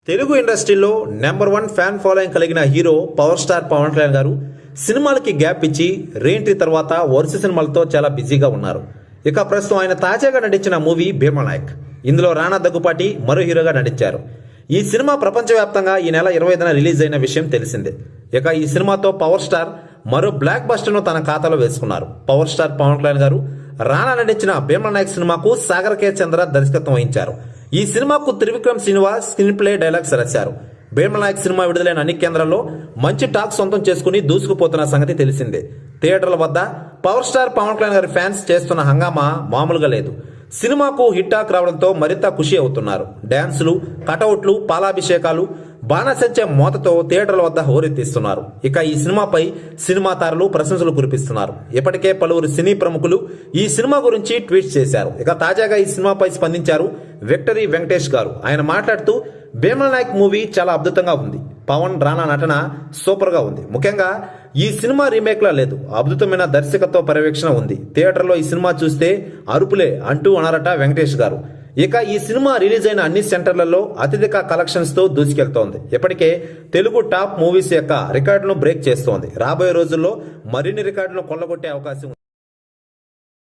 తెలుగు ఇండస్ట్రీలో number 1 fan following కలిగిన hero power star Pawan Kalyan గారు సినిమాలకి గ్యాప్ ఇచ్చి రీఎంట్రీ తర్వాత వరుస సినిమాలతో చాలా బిజీగా ఉన్నారు. ఇక ప్రస్తుతం ఆయన తాజాగా నటించిన మూవీ భీమనాయక్. ఇందులో రానా దగ్గుపాటి మరో హీరోగా నటించారు. ఈ సినిమా ప్రపంచవ్యాప్తంగా ఈ నెల 25న రిలీజ్ అయిన విషయం తెలిసిందే. ఇక ఈ సినిమాతో పవర్ స్టార్ మరో బ్లాక్ బస్టర్ను తన ఖాతాలో వేసుకున్నారు. పవర్ స్టార్ పవన్ కళ్యాణ్ గారు రానా నటించిన భీమనాయక్ సినిమాకు సాగర్ కే చంద్ర దర్శకత్వం వహించారు. ఈ సినిమాకు Trivikram Srinivas screen play dialogues రాశారు. భీమనాయక్ సినిమా విడుదలైన అన్ని కేంద్రాల్లో మంచి టాక్ సొంతం చేసుకుని దూసుకుపోతున్న సంగతి తెలిసిందే. థియేటర్ల వద్ద పవర్ స్టార్ పవన్ కళ్యాణ్ గారి ఫ్యాన్స్ చేస్తున్న హంగామా మామూలుగా లేదు. సినిమాకు హిట్ టాక్ రావడంతో మరింత ఖుషి అవుతున్నారు. డ్యాన్సులు, కటౌట్లు, పాలాభిషేకాలు, బాణసంచే మోతతో థియేటర్ల వద్ద హోరెత్తిస్తున్నారు. ఇక ఈ సినిమాపై సినిమా తారలు ప్రశంసలు కురిపిస్తున్నారు. ఇప్పటికే పలువురు సినీ ప్రముఖులు ఈ సినిమా గురించి ట్వీట్ చేశారు. ఇక తాజాగా ఈ సినిమాపై స్పందించారు విక్టరీ వెంకటేష్ గారు. ఆయన మాట్లాడుతూ భీమనాయక్ మూవీ చాలా అద్భుతంగా ఉంది. పవన్ రానా నటన సూపర్ గా ఉంది. ముఖ్యంగా ఈ సినిమా రీమేక్ లా లేదు, అద్భుతమైన దర్శకత్వ పర్యవేక్షణ ఉంది. థియేటర్లో ఈ సినిమా చూస్తే అరుపులే అంటూ అన్నారట వెంకటేష్ గారు. ఇక ఈ సినిమా రిలీజ్ అయిన అన్ని సెంటర్లలో అత్యధిక కలెక్షన్స్ తో దూసుకెళ్తోంది. ఇప్పటికే తెలుగు టాప్ మూవీస్ యొక్క రికార్డును బ్రేక్ చేస్తోంది. రాబోయే రోజుల్లో మరిన్ని రికార్డులను కొల్లగొట్టే అవకాశం ఉంది.